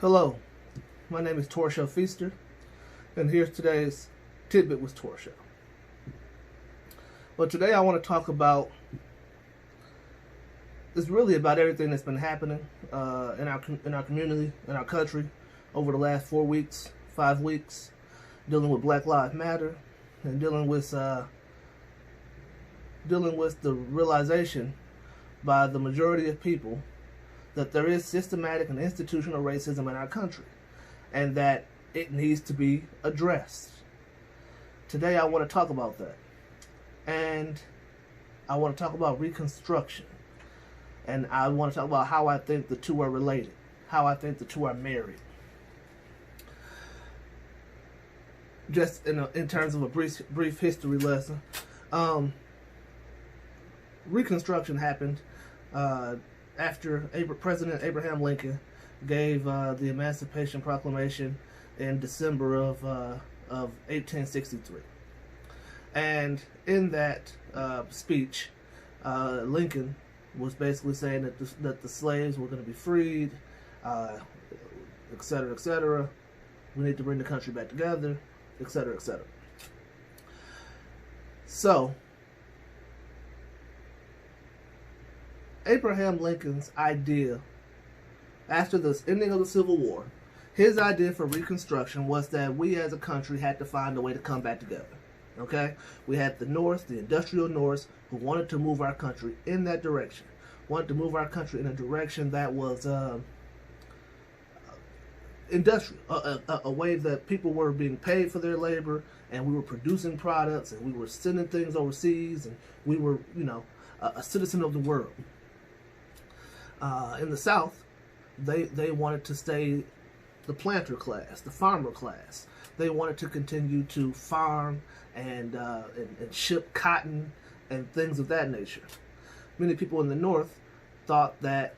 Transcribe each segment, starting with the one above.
Hello, my name is Torchio Feaster, and here's today's Tidbit with Torchio. Well, today I want to talk about, it's really about everything that's been happening in our community, in our country, over the last 4 weeks, 5 weeks, dealing with Black Lives Matter, and dealing with the realization by the majority of people that there is systematic and institutional racism in our country, and that it needs to be addressed. Today I want to talk about that, and I want to talk about Reconstruction, and I want to talk about how I think the two are related, how I think the two are married. Just in terms of a brief history lesson, Reconstruction happened after President Abraham Lincoln gave the Emancipation Proclamation in December of 1863. And in that speech, Lincoln was basically saying that the slaves were going to be freed, et cetera, et cetera. We need to bring the country back together, et cetera, et cetera. So, Abraham Lincoln's idea, after the ending of the Civil War, his idea for Reconstruction was that we as a country had to find a way to come back together. Okay? We had the North, the industrial North, who wanted to move our country in that direction. Wanted to move our country in a direction that was industrial, a way that people were being paid for their labor, and we were producing products, and we were sending things overseas, and we were, a citizen of the world. In the South, they wanted to stay the planter class, the farmer class. They wanted to continue to farm and ship cotton and things of that nature. Many people in the North thought that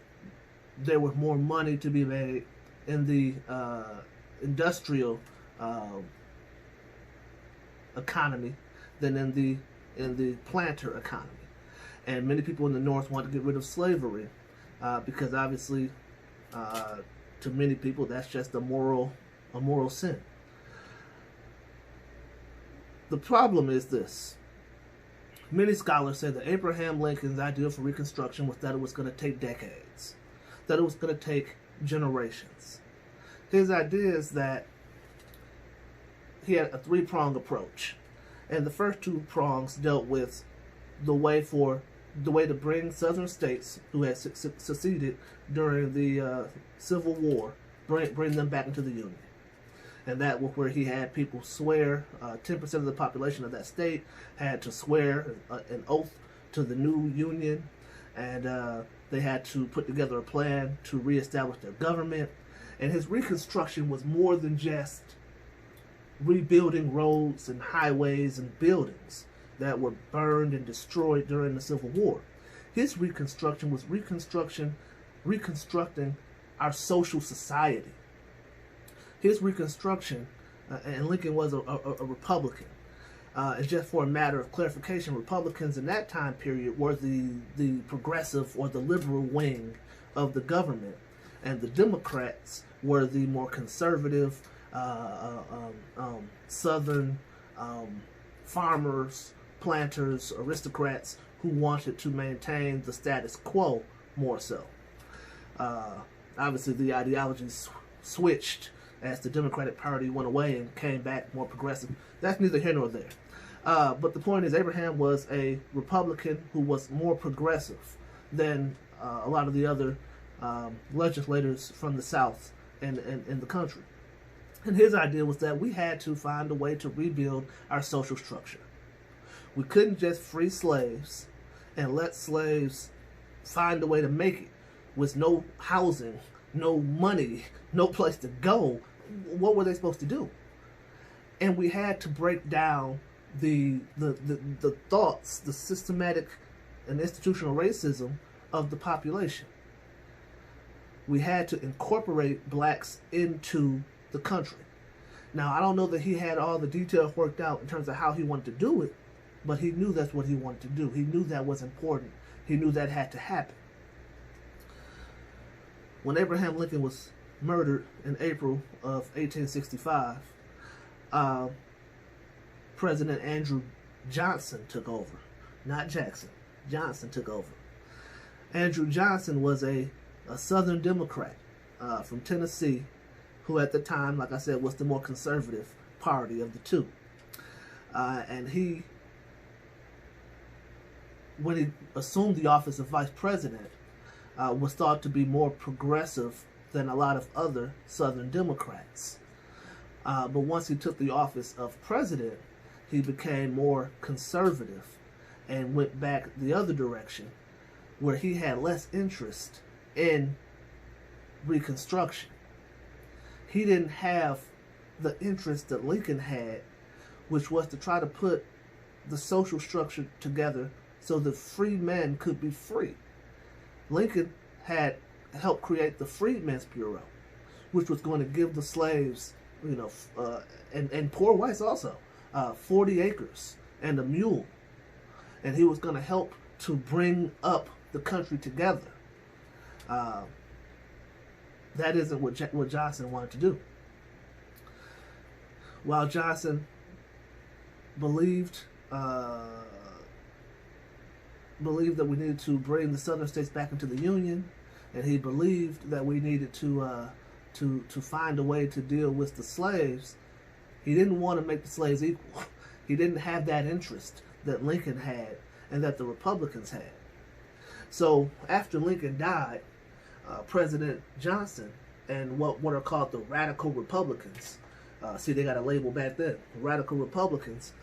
there was more money to be made in the industrial economy than in the planter economy. And many people in the North wanted to get rid of slavery. Because obviously, to many people, that's just a moral sin. The problem is this. Many scholars say that Abraham Lincoln's idea for Reconstruction was that it was going to take decades, that it was going to take generations. His idea is that he had a three-pronged approach, and the first two prongs dealt with the way to bring Southern states who had seceded during the Civil War, bring them back into the Union. And that was where he had people swear, 10% of the population of that state had to swear an oath to the new Union, and they had to put together a plan to reestablish their government. And his Reconstruction was more than just rebuilding roads and highways and buildings that were burned and destroyed during the Civil War. His Reconstruction was reconstructing our social society. His Reconstruction, and Lincoln was a Republican. And just for a matter of clarification, Republicans in that time period were the progressive or the liberal wing of the government, and the Democrats were the more conservative, Southern farmers, planters, aristocrats who wanted to maintain the status quo more so. Obviously, the ideologies switched as the Democratic Party went away and came back more progressive. That's neither here nor there. But the point is, Abraham was a Republican who was more progressive than a lot of the other legislators from the South in the country. And his idea was that we had to find a way to rebuild our social structure. We couldn't just free slaves and let slaves find a way to make it with no housing, no money, no place to go. What were they supposed to do? And we had to break down the thoughts, the systematic and institutional racism of the population. We had to incorporate blacks into the country. Now, I don't know that he had all the details worked out in terms of how he wanted to do it, but he knew that's what he wanted to do. He knew that was important. He knew that had to happen. When Abraham Lincoln was murdered in April of 1865, President Andrew Johnson took over. Not Jackson. Johnson took over. Andrew Johnson was a Southern Democrat from Tennessee, who at the time, like I said, was the more conservative party of the two. And he, when he assumed the office of vice president, was thought to be more progressive than a lot of other Southern Democrats. But once he took the office of president, he became more conservative and went back the other direction, where he had less interest in Reconstruction. He didn't have the interest that Lincoln had, which was to try to put the social structure together so that free men could be free. Lincoln had helped create the Freedmen's Bureau, which was going to give the slaves, and poor whites also, 40 acres and a mule. And he was going to help to bring up the country together. That isn't what Johnson wanted to do. While Johnson believed that we needed to bring the Southern states back into the Union, and he believed that we needed to find a way to deal with the slaves, he didn't want to make the slaves equal. He didn't have that interest that Lincoln had and that the Republicans had. So after Lincoln died, President Johnson and what are called the Radical Republicans, see, they got a label back then, Radical Republicans,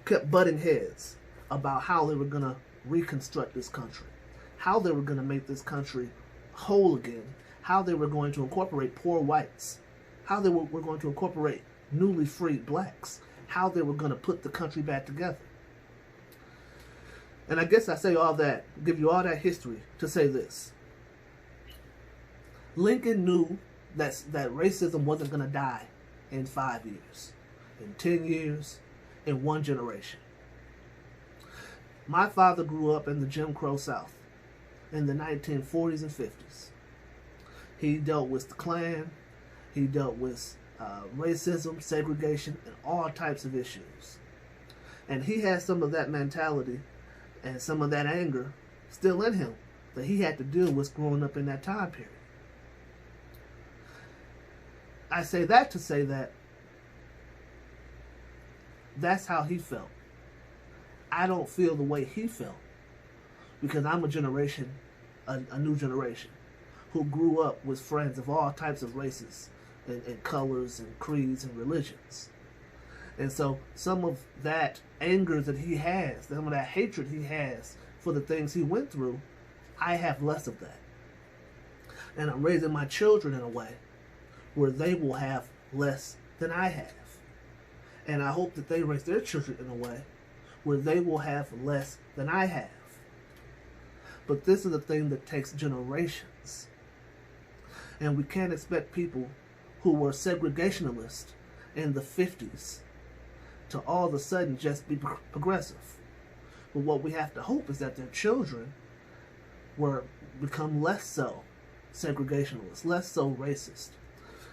kept butting heads about how they were going to reconstruct this country, how they were going to make this country whole again, how they were going to incorporate poor whites, how they were going to incorporate newly freed blacks, how they were going to put the country back together. And I guess I say all that, give you all that history to say this. Lincoln knew that racism wasn't going to die in 5 years, in 10 years, in one generation. My father grew up in the Jim Crow South in the 1940s and 50s. He dealt with the Klan, he dealt with racism, segregation, and all types of issues. And he had some of that mentality and some of that anger still in him that he had to deal with growing up in that time period. I say that to say that that's how he felt. I don't feel the way he felt because I'm a generation, a new generation, who grew up with friends of all types of races and colors and creeds and religions. And so some of that anger that he has, some of that hatred he has for the things he went through, I have less of that. And I'm raising my children in a way where they will have less than I have. And I hope that they raise their children in a way where they will have less than I have. But this is a thing that takes generations. And we can't expect people who were segregationalists in the 50s to all of a sudden just be progressive. But what we have to hope is that their children will become less so segregationalists, less so racist,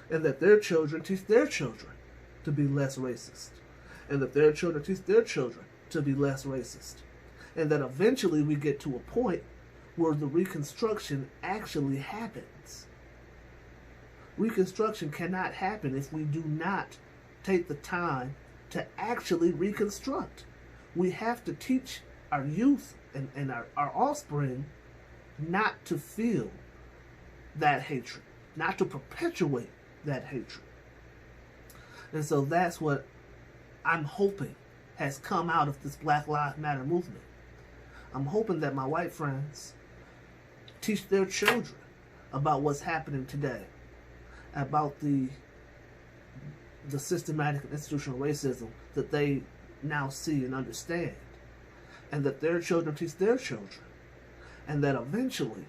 and that their children teach their children to be less racist, and that their children teach their children to be less racist, and that eventually we get to a point where the Reconstruction actually happens. Reconstruction cannot happen if we do not take the time to actually reconstruct. We have to teach our youth and our offspring not to feel that hatred, not to perpetuate that hatred. And so that's what I'm hoping has come out of this Black Lives Matter movement. I'm hoping that my white friends teach their children about what's happening today, about the systematic and institutional racism that they now see and understand, and that their children teach their children, and that eventually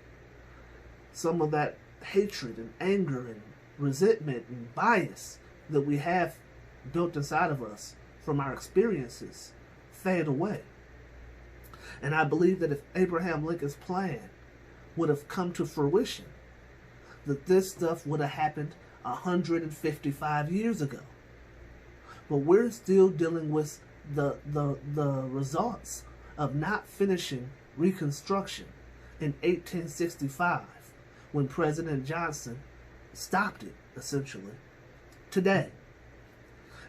some of that hatred and anger and resentment and bias that we have built inside of us from our experiences fade away. And I believe that if Abraham Lincoln's plan would have come to fruition, that this stuff would have happened 155 years ago. But we're still dealing with the results of not finishing Reconstruction in 1865 when President Johnson stopped it, essentially. Today,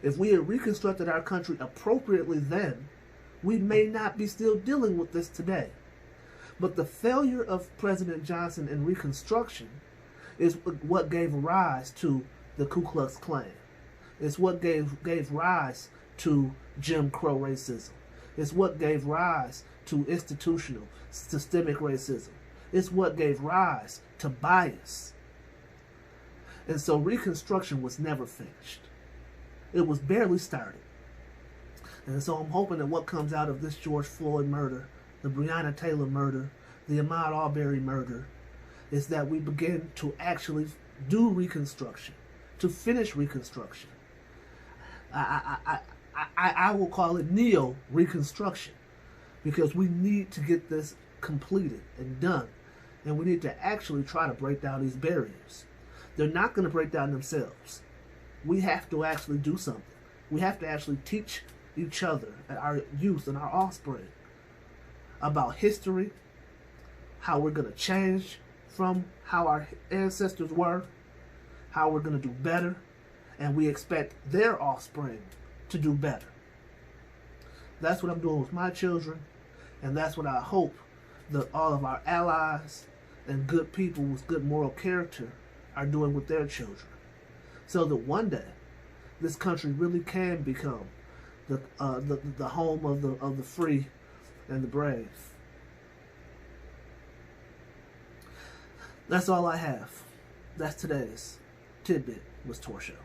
if we had reconstructed our country appropriately then, we may not be still dealing with this today. But the failure of President Johnson in Reconstruction is what gave rise to the Ku Klux Klan. It's what gave rise to Jim Crow racism. It's what gave rise to institutional, systemic racism. It's what gave rise to bias. And so Reconstruction was never finished. It was barely started. And so I'm hoping that what comes out of this George Floyd murder, the Breonna Taylor murder, the Ahmaud Arbery murder, is that we begin to actually do Reconstruction, to finish Reconstruction. I will call it Neo-Reconstruction, because we need to get this completed and done. And we need to actually try to break down these barriers. They're not going to break down themselves. We have to actually do something. We have to actually teach each other, and our youth and our offspring, about history, how we're going to change from how our ancestors were, how we're going to do better, and we expect their offspring to do better. That's what I'm doing with my children, and that's what I hope that all of our allies and good people with good moral character are doing with their children, so that one day this country really can become the home of the free and the brave. That's all I have. That's today's Tidbit with Torchio.